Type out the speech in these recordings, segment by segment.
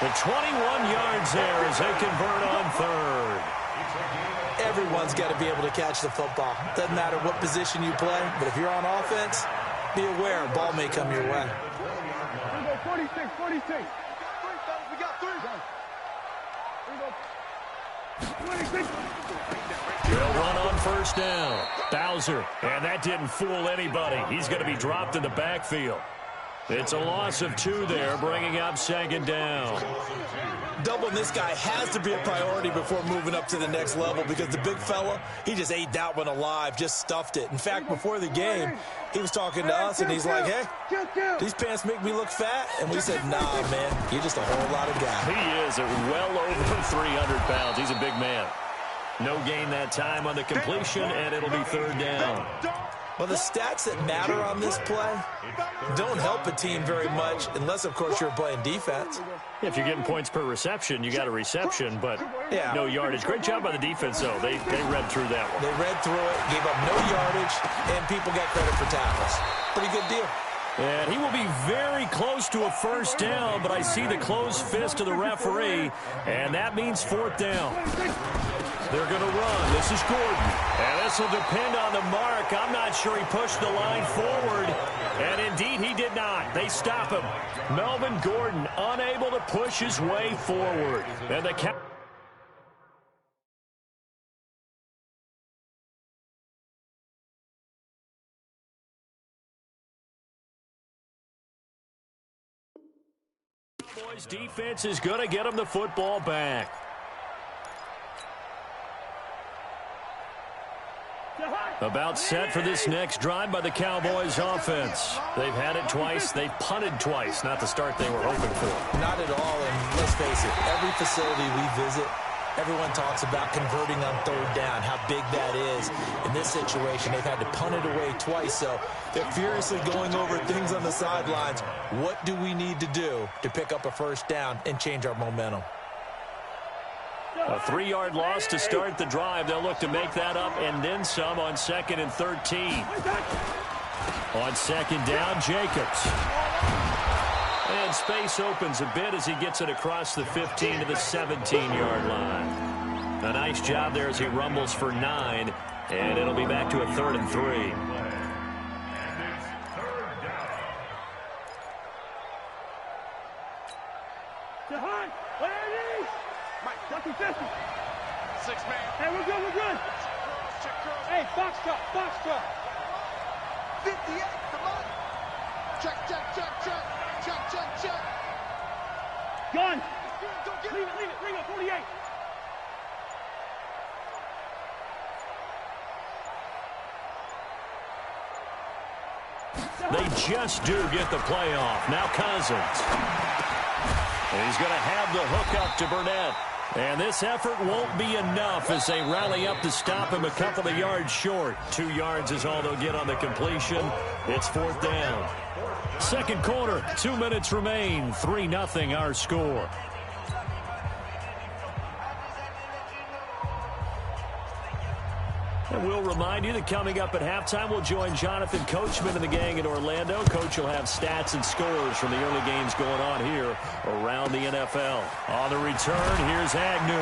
The 21 yards there as they convert on third. Everyone's got to be able to catch the football. Doesn't matter what position you play, but if you're on offense, be aware a ball may come your way. 46, 46. We got three. They'll run on first down. Bowser, and that didn't fool anybody. He's going to be dropped in the backfield. It's a loss of 2 there, bringing up second down. Doubling this guy has to be a priority before moving up to the next level because the big fella, he just ate that one alive, just stuffed it. In fact, before the game, he was talking to us, and he's like, hey, these pants make me look fat. And we said, nah, man, you're just a whole lot of guy. He is well over 300 pounds. He's a big man. No gain that time on the completion, and it'll be third down. Well, the stats that matter on this play don't help a team very much unless, of course, you're playing defense. If you're getting points per reception, you got a reception, but no yardage. Great job by the defense, though. They read through that one. They read through it, gave up no yardage, and people got credit for tackles. Pretty good deal. And he will be very close to a first down, but I see the closed fist of the referee, and that means fourth down. They're going to run. This is Gordon. And this will depend on the mark. I'm not sure he pushed the line forward. And indeed, he did not. They stop him. Melvin Gordon unable to push his way forward. And the Cowboys defense is going to get him the football back. About set for this next drive by the Cowboys offense. They've had it twice. They've punted twice. Not the start they were hoping for. Not at all, and let's face it, every facility we visit, everyone talks about converting on third down, how big that is. In this situation, they've had to punt it away twice, so they're furiously going over things on the sidelines. What do we need to do to pick up a first down and change our momentum? A 3-yard loss to start the drive. They'll look to make that up and then some on 2nd and 13. On second down, Jacobs. And space opens a bit as he gets it across the 15 to the 17-yard line. A nice job there as he rumbles for 9, and it'll be back to a 3rd and 3. Hey, we're good. Hey, box truck. 58, come on. Check. Gun. Leave it, bring it, 48. They just do get the playoff. Now Cousins. And he's going to have the hook up to Burnett. And this effort won't be enough as they rally up to stop him a couple of yards short. 2 yards is all they'll get on the completion. It's fourth down. Second quarter, 2 minutes remain. 3-0 our score. And we'll remind you that coming up at halftime, we'll join Jonathan Coachman and the gang in Orlando. Coach will have stats and scores from the early games going on here around the NFL. On the return, here's Agnew.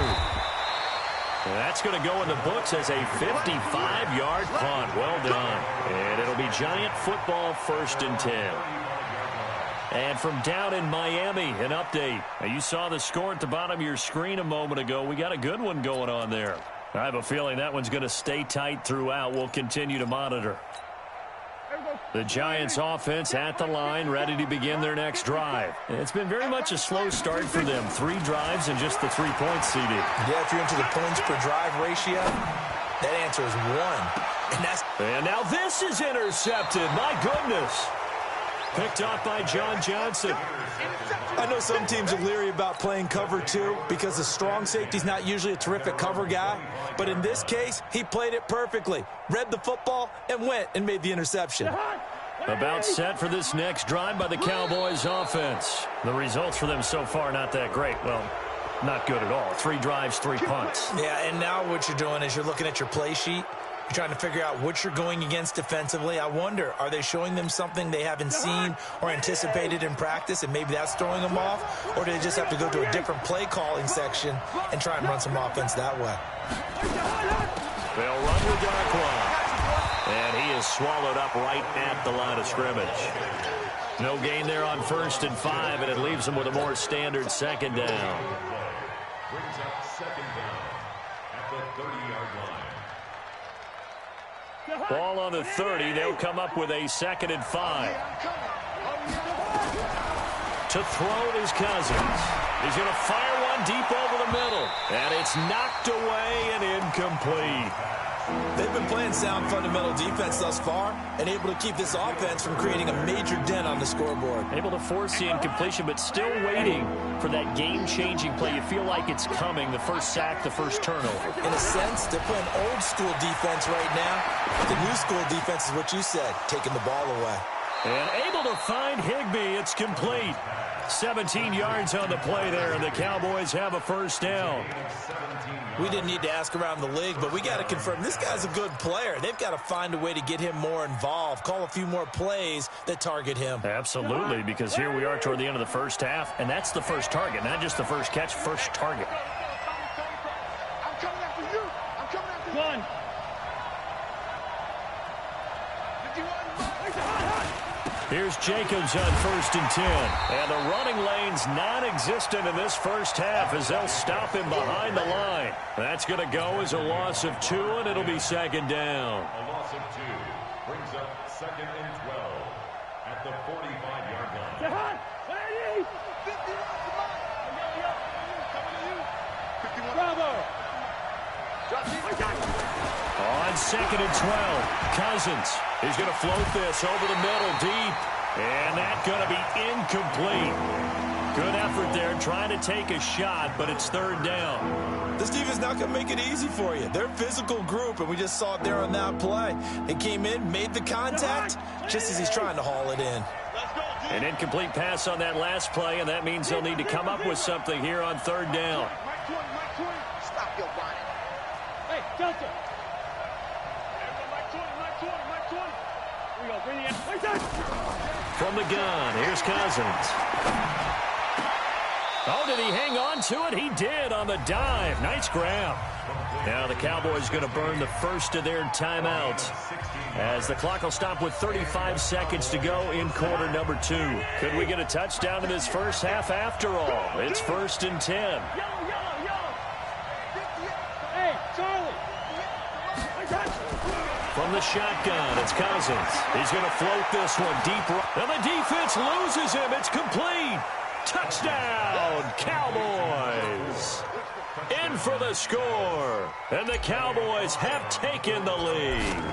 And that's going to go in the books as a 55-yard punt. Well done. And it'll be Giant football, 1st and 10. And from down in Miami, an update. Now, you saw the score at the bottom of your screen a moment ago. We got a good one going on there. I have a feeling that one's going to stay tight throughout. We'll continue to monitor. The Giants offense at the line, ready to begin their next drive. It's been very much a slow start for them. 3 drives and just the 3 points, CD. Yeah, if you're into the points per drive ratio, that answer is 1. And now this is intercepted. My goodness. Picked off by John Johnson. I know some teams are leery about playing cover 2 because the strong safety's not usually a terrific cover guy. But in this case, he played it perfectly. Read the football and went and made the interception. About set for this next drive by the Cowboys offense. The results for them so far not that great. Well, not good at all. 3 drives, 3 punts. Yeah, and now what you're doing is you're looking at your play sheet. You're trying to figure out what you're going against defensively. I wonder, are they showing them something they haven't seen or anticipated in practice, and maybe that's throwing them off? Or do they just have to go to a different play calling section and try and run some offense that way? They'll run with Darkwa. And he is swallowed up right at the line of scrimmage. No gain there on 1st and 5, and it leaves them with a more standard 2nd down. Brings up 2nd down at the 30-yard line. Ball on the 30. They'll come up with a 2nd and 5. To throw is Cousins. He's going to fire one deep over the middle. And it's knocked away and incomplete. They've been playing sound fundamental defense thus far and able to keep this offense from creating a major dent on the scoreboard. Able to force the incompletion, but still waiting for that game-changing play. You feel like it's coming, the first sack, the first turnover. In a sense, they're playing old-school defense right now. But the new-school defense is what you said, taking the ball away. And able to find Higbee. It's complete. 17 yards on the play there, and the Cowboys have a 1st down. We didn't need to ask around the league, but we got to confirm this guy's a good player. They've got to find a way to get him more involved, call a few more plays that target him. Absolutely, because here we are toward the end of the first half, and that's the first target, not just the first catch, first target. I'm coming after you. I'm coming after you. One. Here's Jacobs on 1st and 10. And the running lane's non-existent in this first half as they'll stop him behind the line. That's going to go as a loss of 2, and it'll be 2nd down. A loss of 2 brings up 2nd and 12 at the 45-yard line. 50 yards to mine. Bravo. On 2nd and 12, Cousins is going to float this over the middle deep. And that's going to be incomplete. Good effort there trying to take a shot, but it's 3rd down. This defense not going to make it easy for you. They're a physical group, and we just saw it there on that play. They came in, made the contact, just as he's trying to haul it in. An incomplete pass on that last play, and that means they'll need to come up with something here on 3rd down. Stop your whining. Hey, Delta. Mike 20. Here we go. Bring the right side. From the gun, here's Cousins. Oh, did he hang on to it? He did on the dive. Nice grab. Now the Cowboys going to burn the first of their timeouts as the clock will stop with 35 seconds to go in quarter number 2. Could we get a touchdown in this first half after all? It's 1st and 10. Yellow. Hey, Charlie. From the shotgun, it's Cousins. He's going to float this one deep right. And the defense loses him. It's complete. Touchdown, Cowboys. In for the score. And the Cowboys have taken the lead.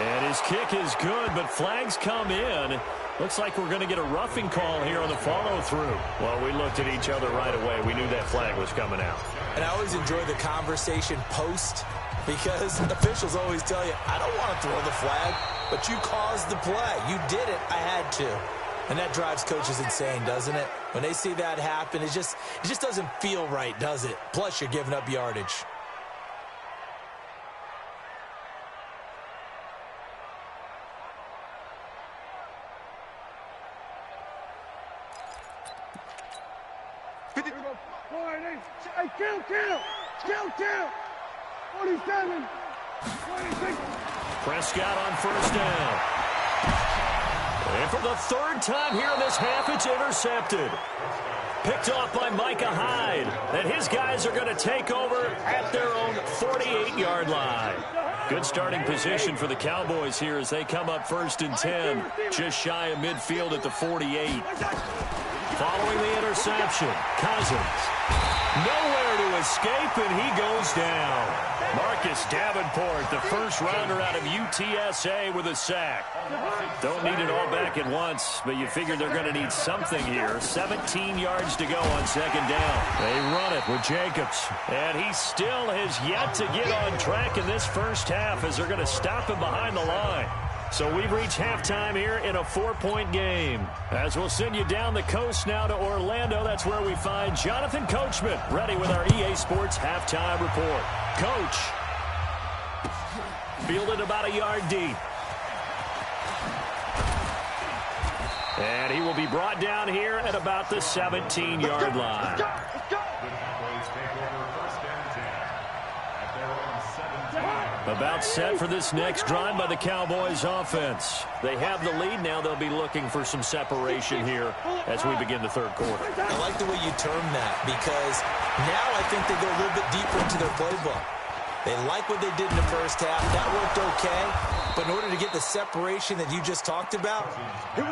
And his kick is good, but flags come in. Looks like we're going to get a roughing call here on the follow-through. Well, we looked at each other right away. We knew that flag was coming out. And I always enjoy the conversation post because officials always tell you, I don't want to throw the flag, but you caused the play. You did it. I had to. And that drives coaches insane, doesn't it? When they see that happen, it just doesn't feel right, does it? Plus, you're giving up yardage. Hey, kill. 47. 26. Prescott on 1st down. And for the 3rd time here in this half, it's intercepted. Picked off by Micah Hyde. And his guys are going to take over at their own 48-yard line. Good starting position for the Cowboys here as they come up 1st and 10. Just shy of midfield at the 48. Following the interception, Cousins. Nowhere to escape, and he goes down. Marcus Davenport, the first-rounder out of UTSA with a sack. Don't need it all back at once, but you figure they're going to need something here. 17 yards to go on 2nd down. They run it with Jacobs, and he still has yet to get on track in this first half as they're going to stop him behind the line. So we've reached halftime here in a 4-point game. As we'll send you down the coast now to Orlando, that's where we find Jonathan Coachman, ready with our EA Sports halftime report. Coach, fielded about a yard deep. And he will be brought down here at about the 17-yard line. The Cowboys take over first and 10 at their own 17. About set for this next drive by the Cowboys offense. They have the lead. Now they'll be looking for some separation here as we begin the third quarter. I like the way you term that because now I think they go a little bit deeper into their playbook. They like what they did in the first half. That worked okay. But in order to get the separation that you just talked about,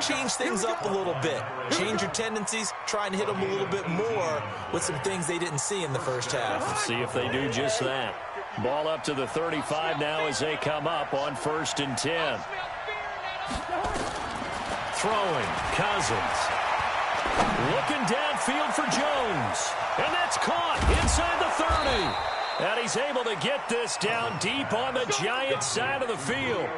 change things up a little bit. Change your tendencies. Try and hit them a little bit more with some things they didn't see in the first half. Let's see if they do just that. Ball up to the 35 now as they come up on 1st and 10. Throwing, Cousins. Looking downfield for Jones. And that's caught inside the 30. And he's able to get this down deep on the Giants side of the field.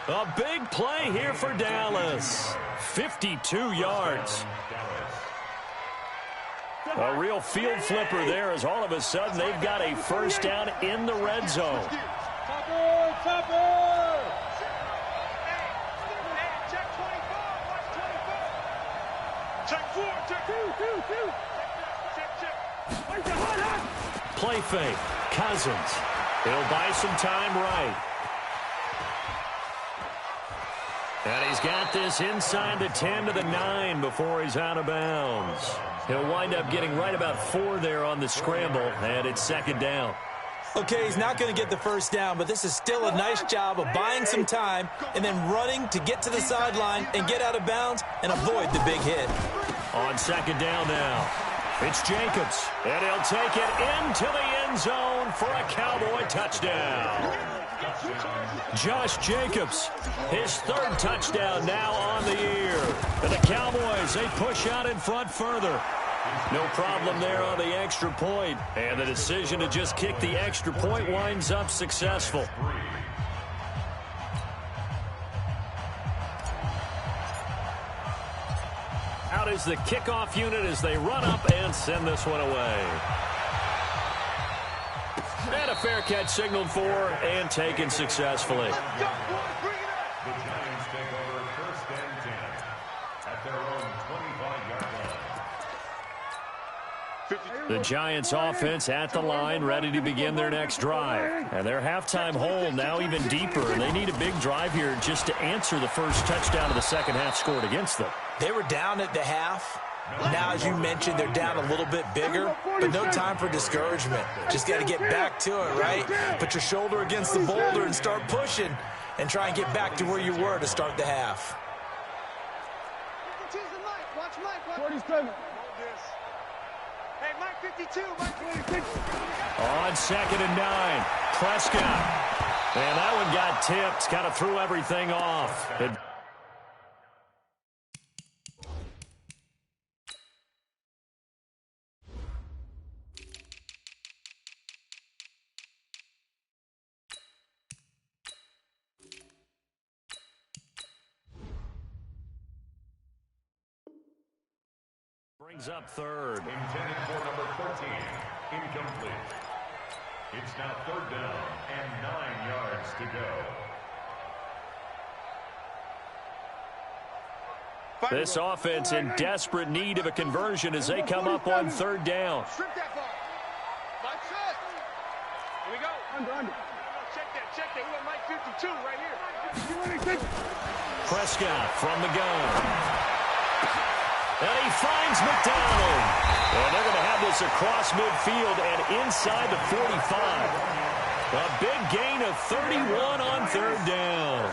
A big play here for Dallas. 52 yards. A real field flipper there as all of a sudden they've got a first down in the red zone. Play fake. Cousins. He'll buy some time right. And he's got this inside the 10 to the 9 before he's out of bounds. He'll wind up getting right about 4 there on the scramble, and it's 2nd down. Okay, he's not going to get the first down, but this is still a nice job of buying some time and then running to get to the sideline and get out of bounds and avoid the big hit. On 2nd down now. It's Jacobs, and he'll take it into the end zone for a Cowboy touchdown. Josh Jacobs, his 3rd touchdown now on the year. And the Cowboys, they push out in front further. No problem there on the extra point. And the decision to just kick the extra point winds up successful. Out is the kickoff unit as they run up and send this one away. And a fair catch signaled for and taken successfully. The Giants take over first and 10 at their own 25-yard line. The Giants offense at the line, ready to begin their next drive. And their halftime hole now even deeper. And they need a big drive here just to answer the first touchdown of the second half scored against them. They were down at the half. Now, as you mentioned, they're down a little bit bigger, but no time for discouragement. Just got to get back to it, right? Put your shoulder against the boulder and start pushing and try and get back to where you were to start the half. Watch Mike. 47. Hey, Mike 52. Mike 26. On 2nd and 9, Prescott. And that one got tipped, kind of threw everything off. Brings up 3rd. Intended for number 13. Incomplete. It's now 3rd down and 9 yards to go. This offense in desperate need of a conversion as they come up on 3rd down. Strip that ball. Mike set. Here we go. Under. Check that. We got Mike 52 right here. Prescott from the gun. And he finds McDonald. And they're going to have this across midfield and inside the 45. A big gain of 31 on 3rd down.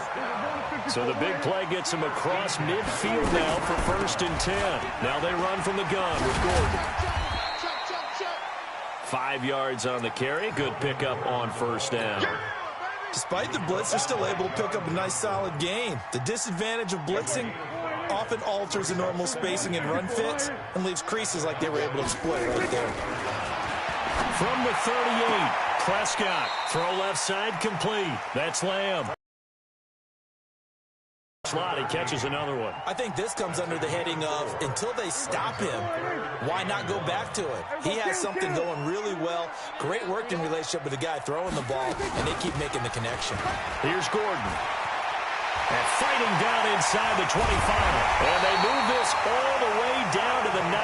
So the big play gets him across midfield now for 1st and 10. Now they run from the gun with Gordon. 5 yards on the carry. Good pickup on 1st down. Despite the blitz, they're still able to pick up a nice solid gain. The disadvantage of blitzing often alters the normal spacing and run fits and leaves creases like they were able to exploit right there. From the 38, Prescott, throw left side complete. That's Lamb. slot. He catches another one. I think this comes under the heading of, until they stop him, why not go back to it? He has something going really well. Great working relationship with the guy throwing the ball, and they keep making the connection. Here's Gordon. And fighting down inside the 25. And they move this all the way down to the 9.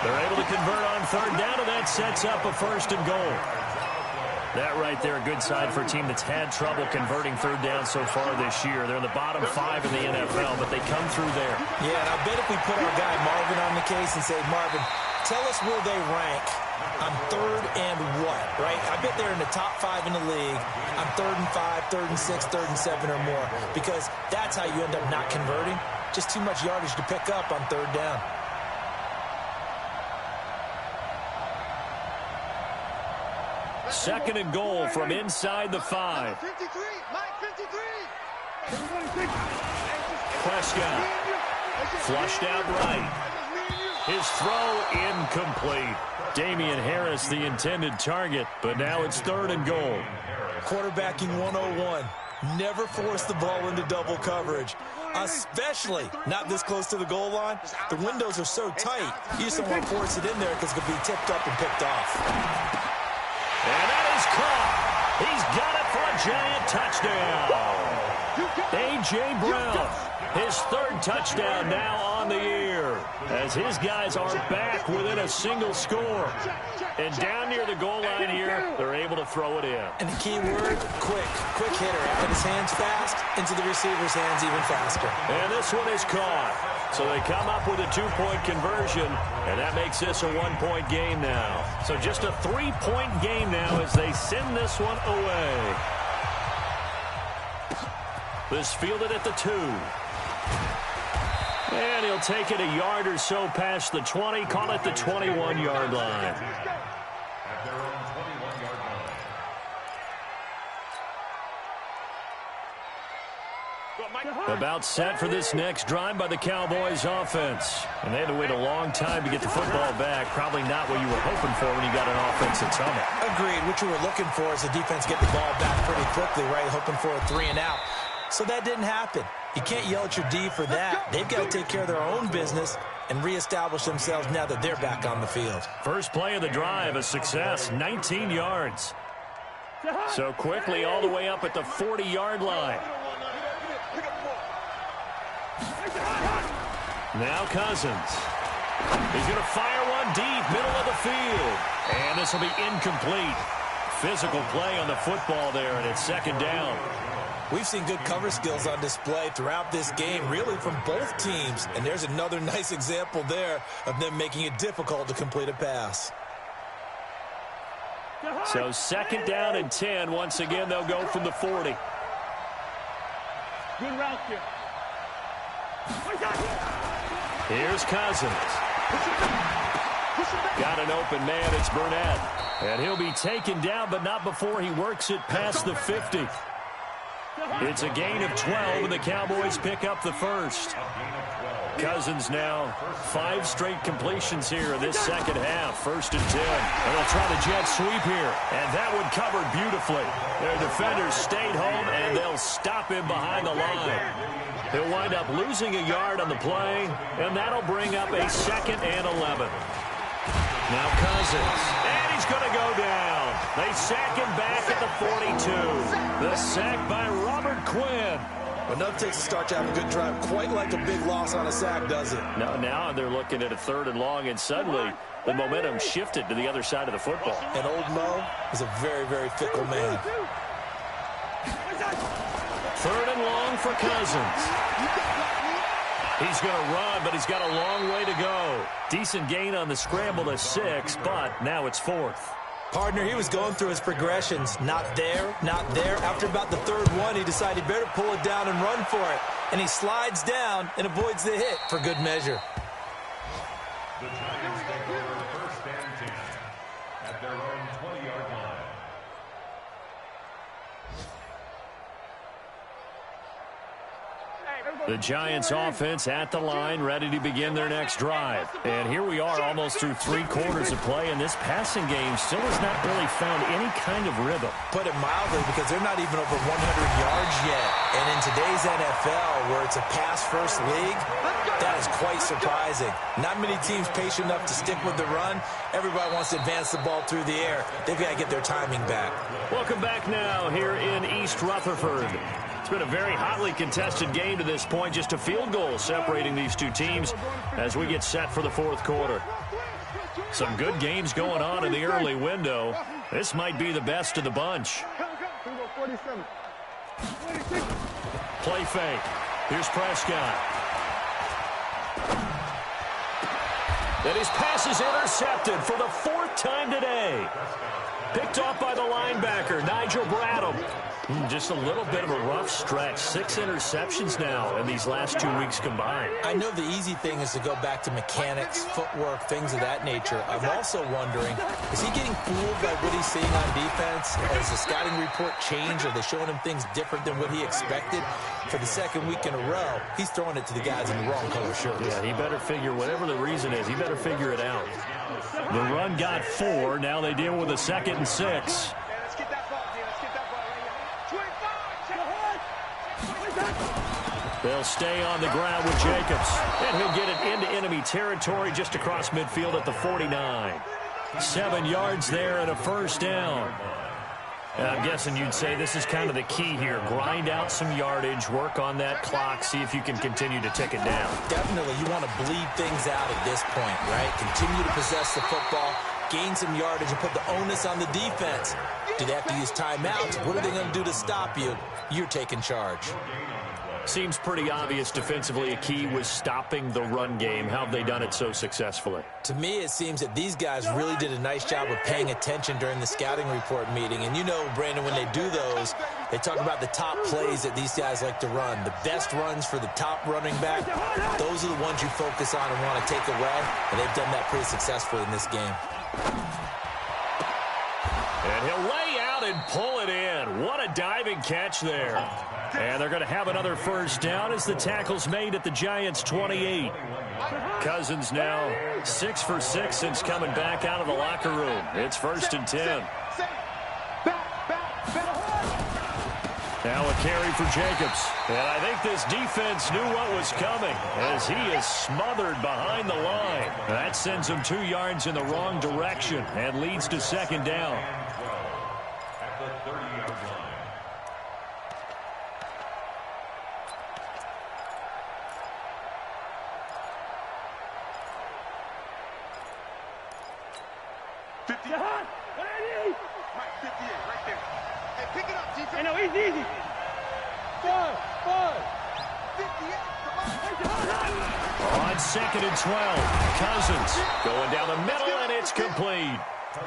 They're able to convert on third down, and that sets up a first and goal. That right there, a good sign for a team that's had trouble converting third down so far this year. They're in the bottom 5 in the NFL, but they come through there. Yeah, and I bet if we put our guy Marvin on the case and say, Marvin, tell us where they rank on third and what, right? I bet they're in the top 5 in the league on 3rd and 5, 3rd and 6, 3rd and 7 or more, because that's how you end up not converting. Just too much yardage to pick up on third down. Second and goal from inside the 5. 53, Mike 53. Prescott flushed out right. His throw incomplete. Damian Harris, the intended target, but now it's third and goal. Quarterbacking 101. Never force the ball into double coverage, especially not this close to the goal line. The windows are so tight, you just don't want to force it in there because it could be tipped up and picked off. And that is caught. He's got it for a giant touchdown. A.J. Brown, his third touchdown now on the year, as his guys are back within a single score. And down near the goal line here, they're able to throw it in. And the key word, quick. Quick hitter. Out of his hands fast, into the receiver's hands even faster. And this one is caught. So they come up with a 2-point conversion, and that makes this a 1-point game now. So just a 3-point game now as they send this one away. This fielded at the 2. And he'll take it a yard or so past the 20, call it the 21-yard line. At their own 21-yard line. About set for this next drive by the Cowboys offense. And they had to wait a long time to get the football back. Probably not what you were hoping for when you got an offensive tunnel. Agreed. What you were looking for is the defense get the ball back pretty quickly, right? Hoping for a 3 and out. So that didn't happen. You can't yell at your D for that. They've got to take care of their own business and reestablish themselves now that they're back on the field. First play of the drive, a success, 19 yards. So quickly all the way up at the 40-yard line. Now Cousins. He's going to fire one deep, middle of the field. And this will be incomplete. Physical play on the football there, and it's second down. We've seen good cover skills on display throughout this game, really from both teams. And there's another nice example there of them making it difficult to complete a pass. So second down and 10. Once again, they'll go from the 40. Good route here. Here's Cousins. Got an open man. It's Burnett. And he'll be taken down, but not before he works it past the 50. It's a gain of 12, and the Cowboys pick up the first. Cousins now 5 straight completions here in this second half. First and 10. And they'll try the jet sweep here. And that one covered beautifully. Their defenders stayed home, and they'll stop him behind the line. He'll wind up losing a yard on the play, and that'll bring up a second and 11. Now Cousins, and he's going to go down. They sack him back at the 42. The sack by Robert Quinn. But enough takes a start to have a good drive. Quite like a big loss on a sack, does it? Now they're looking at a third and long, and suddenly the momentum shifted to the other side of the football. And old Mo is a very, very fickle man. Third and long for Cousins. He's going to run, but he's got a long way to go. Decent gain on the scramble to 6, but now it's 4th. Partner, he was going through his progressions. Not there, not there. After about the third one, he decided he better pull it down and run for it. And he slides down and avoids the hit for good measure. The Giants take over first and 10 at their own 20-yard line. The Giants offense at the line, ready to begin their next drive. And here we are almost through 3 quarters of play, and this passing game still has not really found any kind of rhythm. Put it mildly, because they're not even over 100 yards yet. And in today's NFL, where it's a pass-first league, that is quite surprising. Not many teams patient enough to stick with the run. Everybody wants to advance the ball through the air. They've got to get their timing back. Welcome back now here in East Rutherford. It's been a very hotly contested game to this point. Just a field goal separating these two teams as we get set for the 4th quarter. Some good games going on in the early window. This might be the best of the bunch. Play fake. Here's Prescott. And his pass is intercepted for the 4th time today. Picked off by the linebacker, Nigel Bradham. Just a little bit of a rough stretch. 6 interceptions now in these last 2 weeks combined. I know the easy thing is to go back to mechanics, footwork, things of that nature. I'm also wondering, is he getting fooled by what he's seeing on defense? Has the scouting report changed? Are they showing him things different than what he expected? For the 2nd week in a row, he's throwing it to the guys in the wrong color shirts. Yeah, he better figure, whatever the reason is, he better figure it out. The run got 4. Now they deal with a 2nd and 6. They'll stay on the ground with Jacobs. And he'll get it into enemy territory just across midfield at the 49. 7 yards there and a 1st down. And I'm guessing you'd say this is kind of the key here. Grind out some yardage, work on that clock, see if you can continue to tick it down. Definitely, you want to bleed things out at this point, right? Continue to possess the football, gain some yardage, and put the onus on the defense. Do they have to use timeouts? What are they going to do to stop you? You're taking charge. Seems pretty obvious defensively a key was stopping the run game. How have they done it so successfully? To me, it seems that these guys really did a nice job of paying attention during the scouting report meeting. And you know, Brandon, when they do those, they talk about the top plays that these guys like to run. The best runs for the top running back, those are the ones you focus on and want to take away. And they've done that pretty successfully in this game. And he'll lay out and pull it in. What a diving catch there. And they're going to have another 1st down as the tackle's made at the Giants' 28. Cousins now 6 for 6 since coming back out of the locker room. It's 1st and 10. Now a carry for Jacobs. And I think this defense knew what was coming as he is smothered behind the line. That sends him 2 yards in the wrong direction and leads to 2nd down. At the 30-yard line. On 2nd and 12, Cousins going down the middle, and it's complete.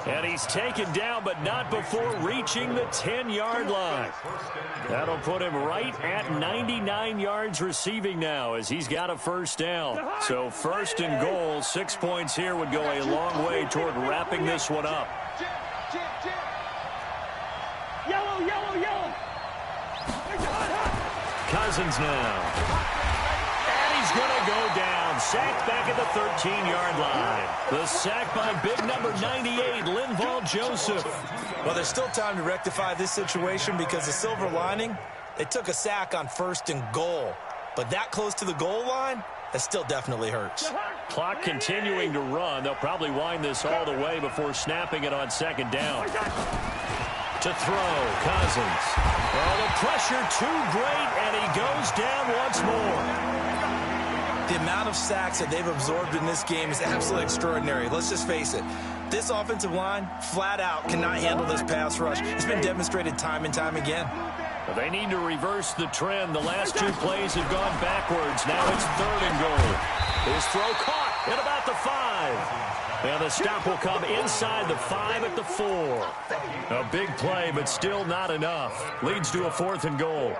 And he's taken down, but not before reaching the 10-yard line. That'll put him right at 99 yards receiving now as he's got a 1st down. So 1st and goal, 6 points here would go a long way toward wrapping this one up. Yellow, yellow, yellow. Cousins now. And he's going to go down. Sacked back at the 13-yard line. The sack by big number 98, Linval Joseph. Well, there's still time to rectify this situation because the silver lining, they took a sack on 1st and goal. But that close to the goal line, that still definitely hurts. Clock continuing to run. They'll probably wind this all the way before snapping it on 2nd down. To throw, Cousins. Oh, the pressure too great, and he goes down once more. The amount of sacks that they've absorbed in this game is absolutely extraordinary. Let's just face it. This offensive line, flat out, cannot handle this pass rush. It's been demonstrated time and time again. Well, they need to reverse the trend. The last 2 plays have gone backwards. Now it's 3rd and goal. His throw caught at about the 5. And the stop will come inside the 5 at the 4. A big play, but still not enough. Leads to a 4th and goal.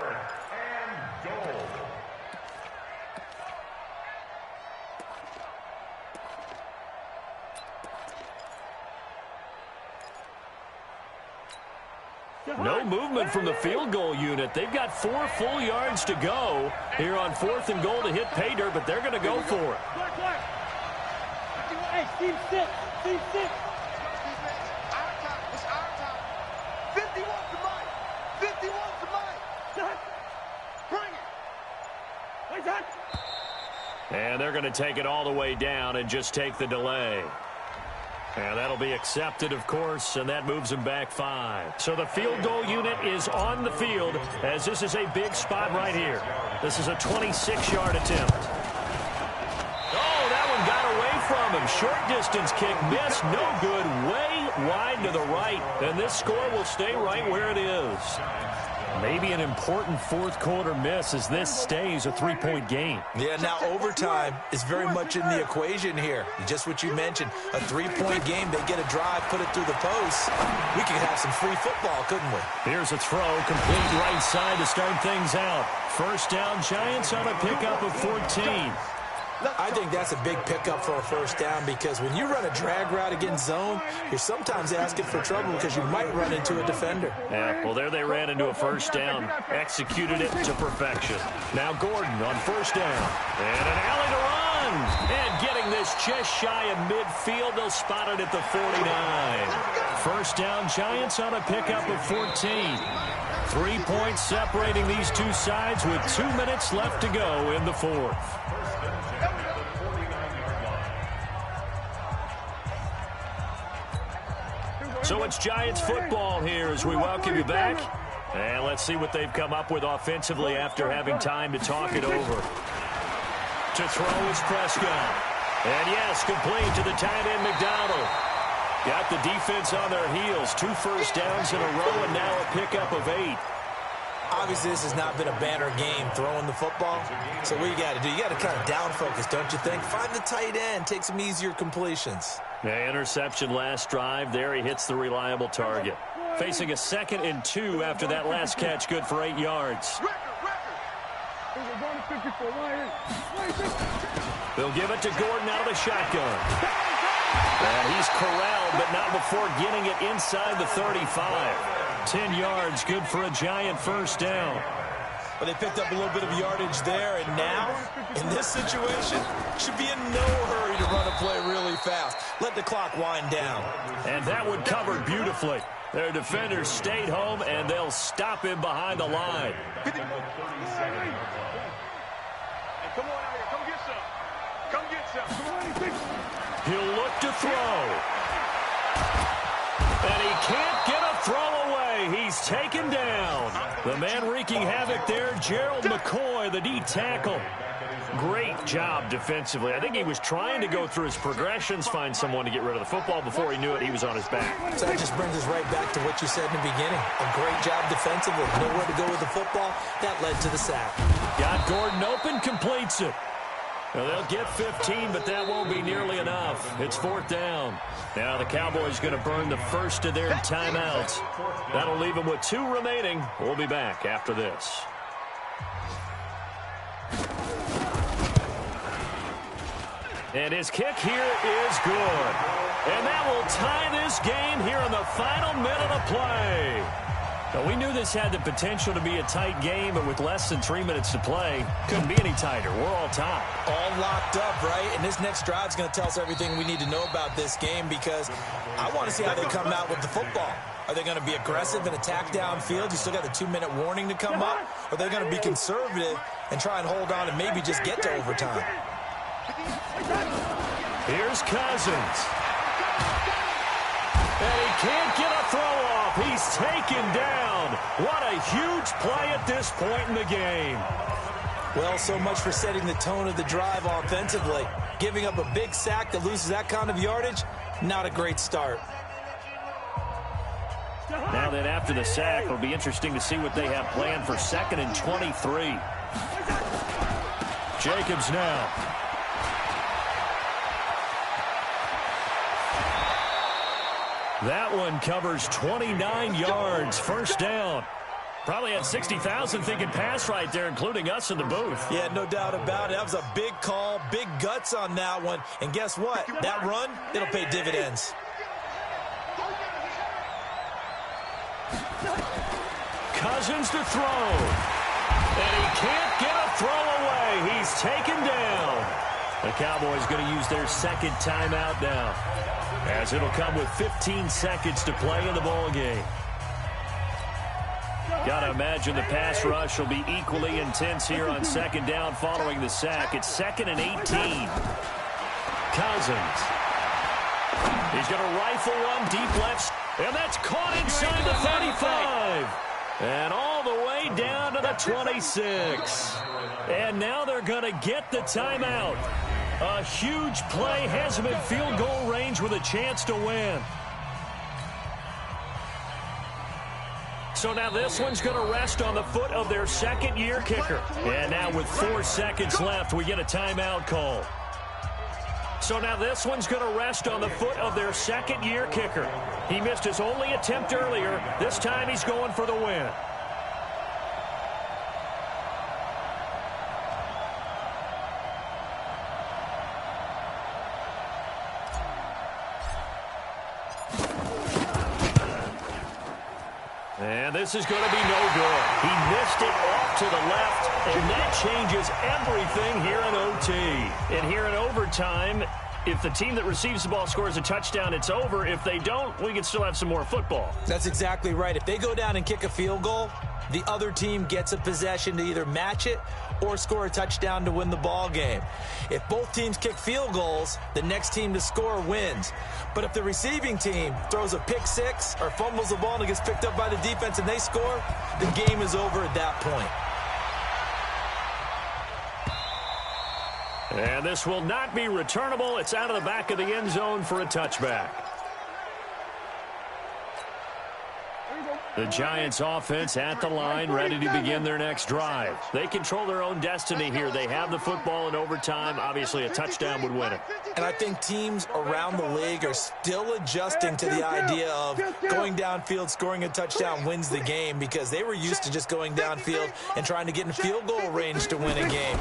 No movement from the field goal unit. They've got 4 full yards to go here on 4th and goal to hit pay dirt, but they're going to go for it. Hey, Steve, sit. Steve, sit. Our time. It's our time. 51 to mine. 51 to mine. Bring it. Wait, son. And they're going to take it all the way down and just take the delay. And that'll be accepted, of course, and that moves them back 5. So the field goal unit is on the field as this is a big spot right here. This is a 26-yard attempt. Oh, that one got away from him. Short distance kick missed. No good. Way wide to the right. And this score will stay right where it is. Maybe an important 4th quarter miss as this stays a 3-point game. Yeah, now overtime is very much in the equation here. Just what you mentioned, a 3-point game. They get a drive, put it through the post. We could have some free football, couldn't we? Here's a throw, complete right side to start things out. First down, Giants on a pickup of 14. I think that's a big pickup for a first down because when you run a drag route against zone, you're sometimes asking for trouble because you might run into a defender. Yeah, well, there they ran into a first down. Executed it to perfection. Now Gordon on first down. And an alley to run. And getting this just shy of midfield. They'll spot it at the 49. First down, Giants on a pickup of 14. 3 points separating these two sides with 2 minutes left to go in the 4th. So it's Giants football here as we welcome you back. And let's see what they've come up with offensively after having time to talk it over. To throw is Prescott. And yes, complete to the tight end McDonald. Got the defense on their heels. 2 first downs in a row and now a pickup of 8. Obviously, this has not been a banner game throwing the football. So what you got to do, you got to kind of down focus, don't you think? Find the tight end, take some easier completions. Yeah, interception last drive. There he hits the reliable target. Facing a 2nd and 2 after that last catch, good for 8 yards. They'll give it to Gordon out of the shotgun. And he's corralled, but not before getting it inside the 35. 10 yards, good for a Giant first down. Well, they picked up a little bit of yardage there, and now, in this situation, should be in no hurry to run a play really fast. Let the clock wind down. And that one covered beautifully. Their defenders stayed home, and they'll stop him behind the line. Hey, come on out here. Come get some. Come get some. He'll look to throw. And he can't get a throw away. He's taken down. The man wreaking havoc there, Gerald McCoy, the D tackle. Great job defensively. I think he was trying to go through his progressions, find someone to get rid of the football. Before he knew it, he was on his back. So that just brings us right back to what you said in the beginning. A great job defensively. Nowhere to go with the football. That led to the sack. Got Gordon open, completes it. Well, they'll get 15, but that won't be nearly enough. It's 4th down. Now the Cowboys going to burn the first of their timeouts. That'll leave them with 2 remaining. We'll be back after this. And his kick here is good. And that will tie this game here in the final minute of play. Now, we knew this had the potential to be a tight game, but with less than 3 minutes to play, couldn't be any tighter. We're all tied. All locked up, right? And this next drive is going to tell us everything we need to know about this game because I want to see how they come out with the football. Are they going to be aggressive and attack downfield? You still got the 2-minute warning to come up? Or are they going to be conservative and try and hold on and maybe just get to overtime? Here's Cousins. And he can't get a throw off. He's taken down. What a huge play at this point in the game. Well, so much for setting the tone of the drive offensively. Giving up a big sack that loses that kind of yardage, not a great start. Now then, after the sack, it'll be interesting to see what they have planned for 2nd and 23. Jacobs now. That one covers 29 yards. First down. Probably had 60,000 thinking pass right there, including us in the booth. Yeah, no doubt about it. That was a big call, big guts on that one. And guess what? That run, it'll pay dividends. Cousins to throw. And he can't get a throw away. He's taken down. The Cowboys going to use their second timeout now, as it'll come with 15 seconds to play in the ball game. Got to imagine the pass rush will be equally intense here on second down following the sack. It's 2nd and 18. Cousins. He's going to rifle one deep left. And that's caught inside the 35. And all the way down to the 26. And now they're going to get the timeout. A huge play has him in field goal range with a chance to win. So now this one's going to rest on the foot of their second-year kicker. And now with 4 seconds left, we get a timeout call. So now this one's going to rest on the foot of their second-year kicker. He missed his only attempt earlier. This time he's going for the win. And this is going to be no good. He missed it off to the left, and that changes everything here in OT. And here in overtime, if the team that receives the ball scores a touchdown, it's over. If they don't, we can still have some more football. That's exactly right. If they go down and kick a field goal, the other team gets a possession to either match it or score a touchdown to win the ball game. If both teams kick field goals, the next team to score wins. But if the receiving team throws a pick six or fumbles the ball and it gets picked up by the defense and they score, the game is over at that point. And this will not be returnable. It's out of the back of the end zone for a touchback. The Giants offense at the line, ready to begin their next drive. They control their own destiny here. They have the football in overtime. Obviously, a touchdown would win it. And I think teams around the league are still adjusting to the idea of going downfield, scoring a touchdown wins the game, because they were used to just going downfield and trying to get in field goal range to win a game.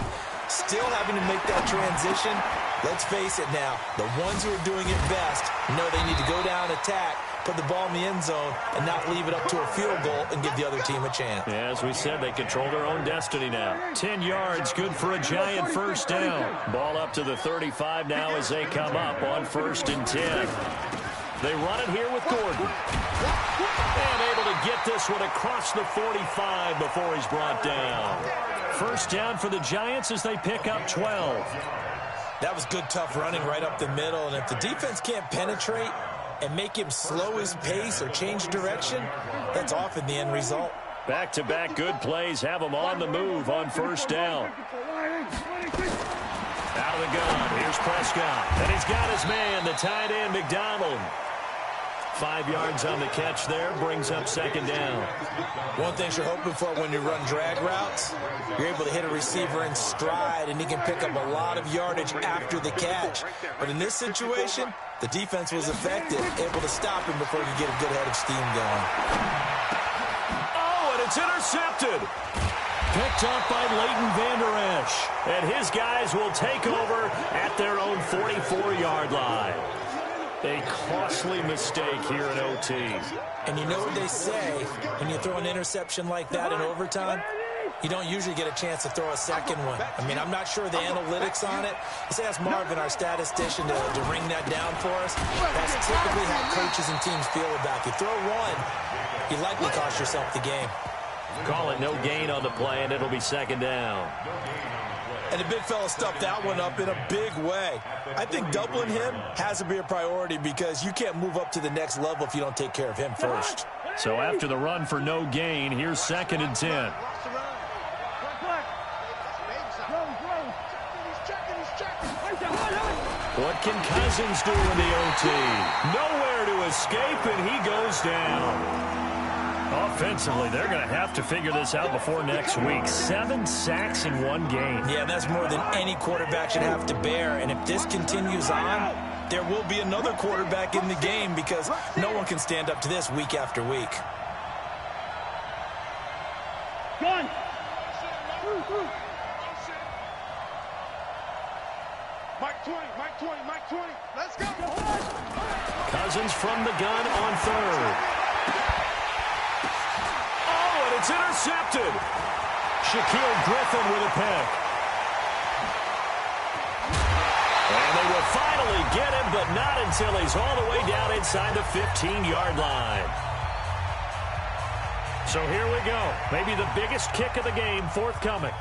Still having to make that transition. Let's face it now, the ones who are doing it best know they need to go down, attack, put the ball in the end zone, and not leave it up to a field goal and give the other team a chance. Yeah, as we said, they control their own destiny now. 10 yards, good for a Giant first down. Ball up to the 35 now as they come up on 1st and 10. They run it here with Gordon. And able to get this one across the 45 before he's brought down. First down for the Giants as they pick up 12. That was good, tough running right up the middle. And if the defense can't penetrate and make him slow his pace or change direction, that's often the end result. Back-to-back good plays have him on the move on first down. Out of the gun, here's Prescott. And he's got his man, the tight end, McDonald. 5 yards on the catch there, brings up second down. One thing you're hoping for when you run drag routes, you're able to hit a receiver in stride, and he can pick up a lot of yardage after the catch. But in this situation, the defense was effective, able to stop him before he could get a good head of steam going. Oh, and it's intercepted. Picked up by Leighton Vander Esch. And his guys will take over at their own 44-yard line. A costly mistake here in OT. And you know what they say, when you throw an interception like that in overtime, you don't usually get a chance to throw a second one. I mean, I'm not sure the analytics on it. Let's ask Marvin, our statistician, to ring that down for us. That's typically how coaches and teams feel about it. You throw one, you likely cost yourself the game. Call it no gain on the play, and it'll be second down. And the big fella stuffed that one up in a big way. I think doubling him has to be a priority, because you can't move up to the next level if you don't take care of him first. So after the run for no gain, here's 2nd and 10. What can Cousins do in the OT? Nowhere to escape, and he goes down. Offensively, they're going to have to figure this out before next week. 7 sacks in one game. Yeah, that's more than any quarterback should have to bear. And if this continues on, there will be another quarterback in the game, because no one can stand up to this week after week. Gun. Mike 20, Mike 20, Mike 20. Let's go. Cousins from the gun on 3rd. It's intercepted. Shaquille Griffin with a pick. And they will finally get him, but not until he's all the way down inside the 15-yard line. So here we go. Maybe the biggest kick of the game forthcoming.